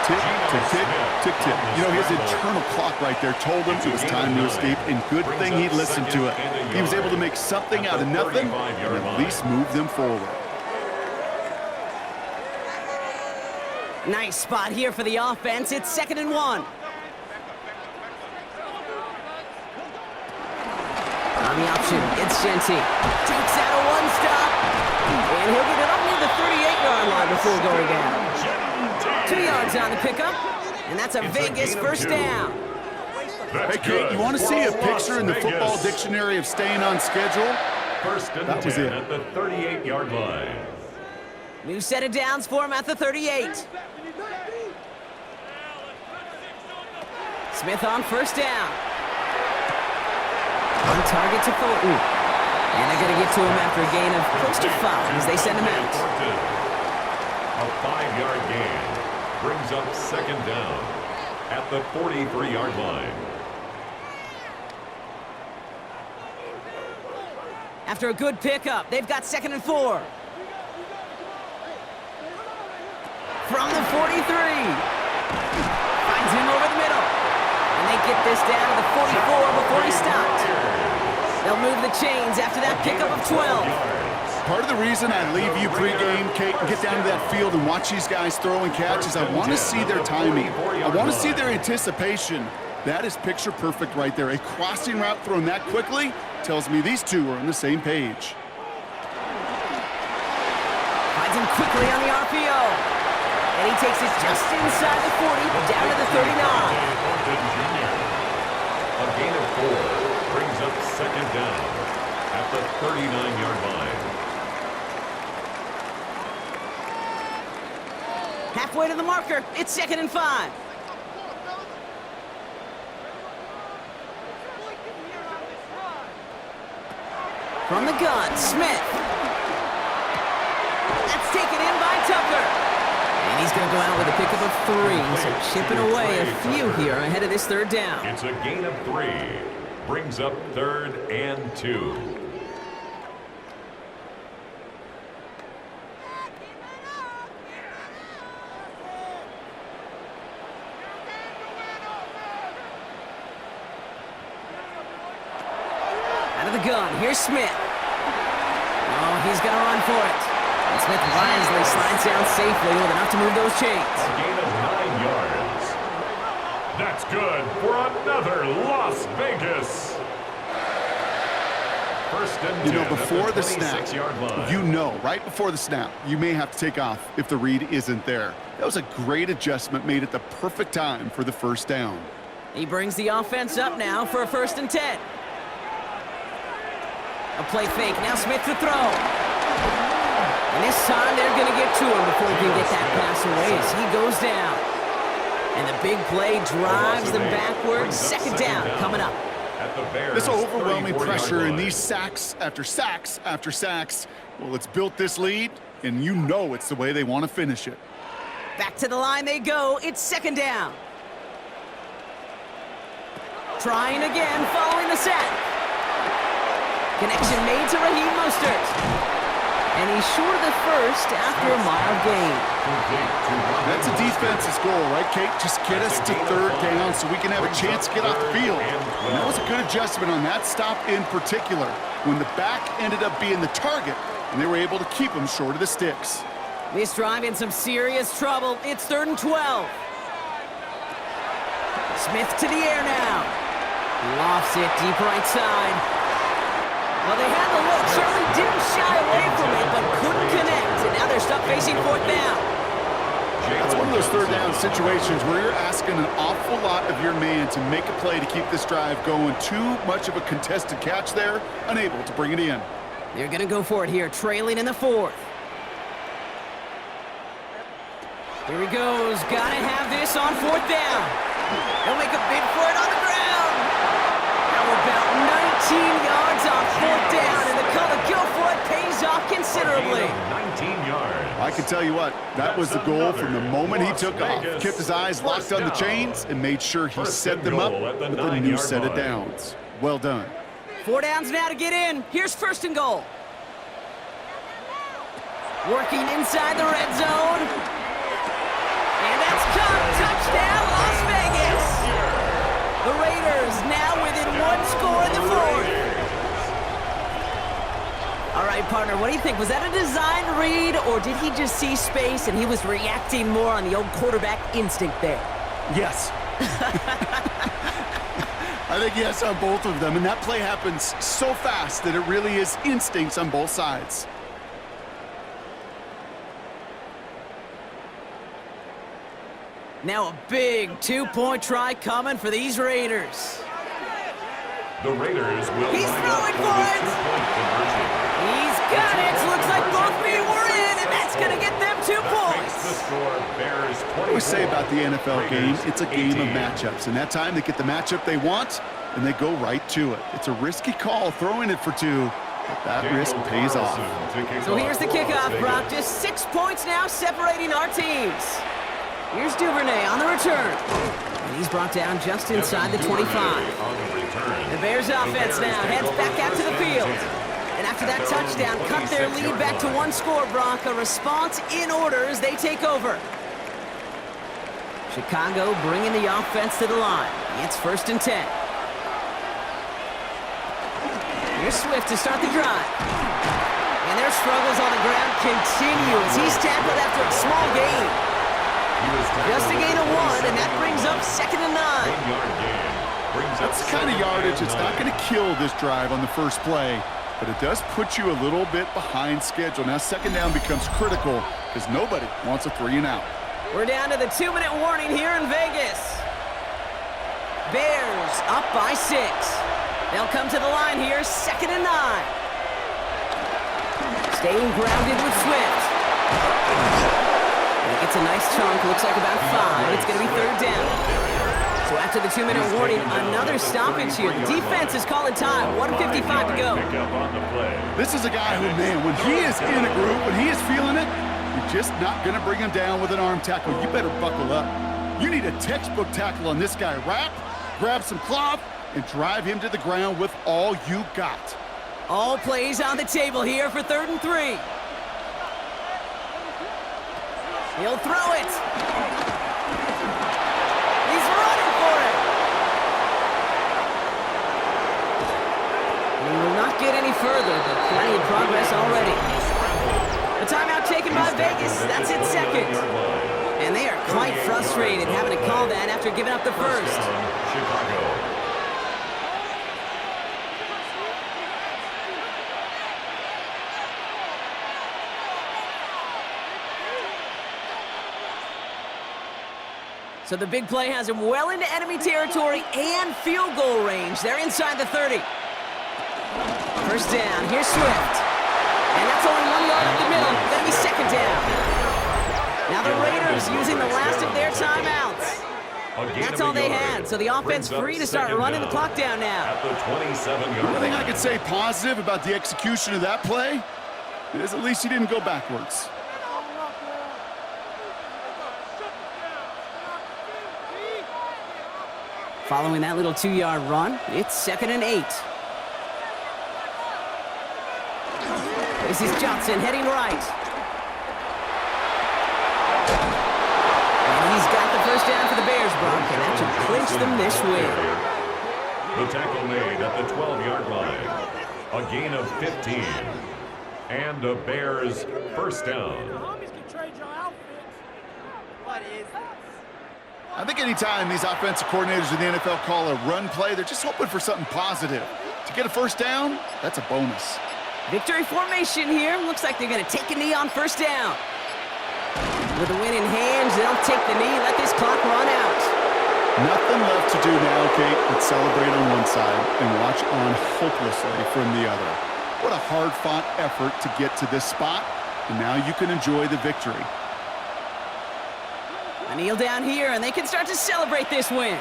Tick, tick, tick, tick, tick. You know, his internal clock right there told him it was time to escape, and good thing he listened to it. He was able to make something out of nothing and at least move them forward. Nice spot here for the offense. It's 2nd and 1. On the option, it's Genty. Takes out a one-stop, and he'll get it up near the 38-yard line before going down. 2 yards on the pickup, and that's a Vegas first down. Hey, Kate, you want to see a picture in the football dictionary of staying on schedule? First and 10 at the 38-yard line. New set of downs for him at the 38. Smith on first down. On target to Fulton. And they're going to get to him after a gain of close to 5 as they send him out. A 5-yard gain brings up second down at the 43-yard line. After a good pickup, they've got 2nd and 4. From the 43. Finds him over the middle. And they get this down to the 44 before he stopped. They'll move the chains after that pickup of 12. Part of the reason I leave you pregame, Kate, and get down to that field and watch these guys throw and catch is I want to see their timing. I want to see their anticipation. That is picture perfect right there. A crossing route thrown that quickly tells me these two are on the same page. Finds him quickly on the RPO. And he takes it just inside the 40, down to the 39. A gain of 4 brings up second down at the 39-yard line. Halfway to the marker, it's 2nd and 5. From the gun, Smith. That's taken in by Tucker. And he's going to go out with a pickup of 3, so chipping away a few here ahead of this third down. It's a gain of 3. Brings up 3rd and 2. Out of the gun, here's Smith. Oh, he's going to run for it. And Smith wisely slides down safely with enough to move those chains. A gain of 9 yards. That's good for another Las Vegas. First and 10 You know, before at the snap, 26-yard line. you know, right before the snap, you may have to take off if the read isn't there. That was a great adjustment made at the perfect time for the first down. He brings the offense up now for a 1st and 10. A play fake, now Smith to throw. And this time they're going to get to him before he can get that pass away as he goes down. And the big play drives them backwards. 2nd down coming up. At the Bears' This overwhelming 34-yard pressure and line. these sacks after sacks after sacks, well, it's built this lead, and you know it's the way they want to finish it. Back to the line they go. It's 2nd down. Trying again following the sack. Connection made to Raheem Mostert. And he's short of the first after a mild gain. That's a defense's goal, right, Kate? Just get us to 3rd down so we can have a chance to get off the field. And that was a good adjustment on that stop in particular, when the back ended up being the target, and they were able to keep him short of the sticks. This drive in some serious trouble. It's 3rd and 12. Smith to the air now. Lofts it deep right side. Well, they had the look, certainly didn't shy away from it, but couldn't connect. And now they're stuck facing 4th down. That's one of those 3rd down situations where you're asking an awful lot of your man to make a play to keep this drive going. Too much of a contested catch there, unable to bring it in. They're going to go for it here, trailing in the 4th. Here he goes. Got to have this on 4th down. He'll make a bid for it on the ground. Now about 19 yards on 4th down, and the color go for it pays off considerably. 19 yards. I can tell you what, that was the goal from the moment he took off. Kept his eyes locked on the chains and made sure he set them up with a new set of downs. Well done. 4 downs now to get in. Here's 1st and goal. Working inside the red zone. And that's caught. Touchdown, Las Vegas. The Raiders now within 1 score in the 4th. All right, partner, what do you think? Was that a design read, or did he just see space and he was reacting more on the old quarterback instinct there? Yes. I think yes on both of them, and that play happens so fast that it really is instincts on both sides. Now a big 2-point try coming for these Raiders. The Raiders will He's line up throwing for for the it. 2-point conversion. He's got it. Looks like both feet were in, and that's going to get them 2 That makes points. the score Bears 24. What we say about the NFL game, Raiders it's a game of 18. matchups, and that time they get the matchup they want, and they go right to it. It's a risky call throwing it for 2, but that risk pays off. So here's the kickoff, Brock. Just 6 points now separating our teams. Here's Duvernay on the return. And he's brought down just inside the 25. The Bears offense now heads back out to the field. And after that touchdown, cut their lead back to 1 score, Brock. A response in order as they take over. Chicago bringing the offense to the line. It's 1st and 10. Here's Swift to start the drive. And their struggles on the ground continue as he's tackled after a small gain. Just a gain of 1, and that brings up 2nd and 9. That's the kind of yardage that's not going to kill this drive on the first play, but it does put you a little bit behind schedule. Now 2nd down becomes critical because nobody wants a 3 and out. We're down to the 2-minute warning here in Vegas. Bears up by 6. They'll come to the line here, 2nd and 9. Staying grounded with Swift. And he gets a nice chunk, looks like about 5. It's going to be 3rd down. So after the 2-minute warning, another stoppage here. The defense is calling time. 1:55 to go. This is a guy who, man, when he is in a groove, when he is feeling it, you're just not going to bring him down with an arm tackle. You better buckle up. You need a textbook tackle on this guy. Wrap, grab some cloth, and drive him to the ground with all you got. All plays on the table here for 3rd and 3. He'll throw it. He's running for it. He will not get any further, but plenty of progress already. A timeout taken by Vegas. That's its 2nd. And they are quite frustrated having to call that after giving up the first. Chicago. So the big play has him well into enemy territory and field goal range. They're inside the 30. First down, here's Swift. And that's only 1 yard up the middle. Gonna be 2nd down. Now the Raiders using the last of their timeouts. That's all they had, so the offense free to start running the clock down now. At the 27-yard line. One thing I could say positive about the execution of that play is at least he didn't go backwards. Following that little 2-yard run, it's 2nd and 8. This is Johnson heading right. And he's got the first down for the Bears, Brock, and that should clinch them this win. The tackle made at the 12-yard line. A gain of 15. And a Bears first down. I think anytime these offensive coordinators in the NFL call a run play, they're just hoping for something positive. To get a first down, that's a bonus. Victory formation here. Looks like they're going to take a knee on first down. With the win in hand, they'll take the knee, let this clock run out. Nothing left to do now, Kate, but celebrate on one side and watch on hopelessly from the other. What a hard-fought effort to get to this spot, and now you can enjoy the victory. A kneel down here, and they can start to celebrate this win.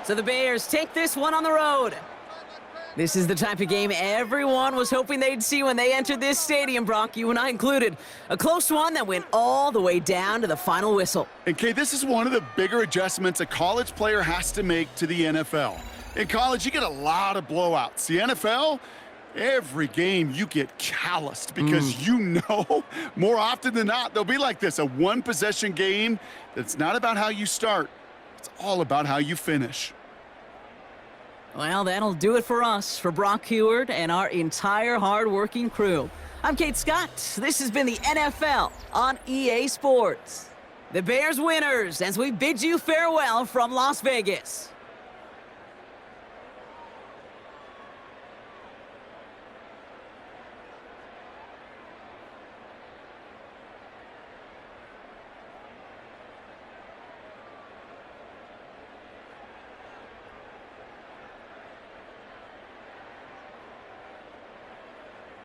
So the Bears take this one on the road. This is the type of game everyone was hoping they'd see when they entered this stadium, Brock, you and I included. A close one that went all the way down to the final whistle. And Kate, this is one of the bigger adjustments a college player has to make to the NFL. In college, you get a lot of blowouts. The NFL, every game you get calloused because you know more often than not they'll be like this, a one-possession game that's not about how you start. It's all about how you finish. Well, that'll do it for us, for Brock Heward and our entire hard-working crew. I'm Kate Scott. This has been the NFL on EA Sports. The Bears winners as we bid you farewell from Las Vegas.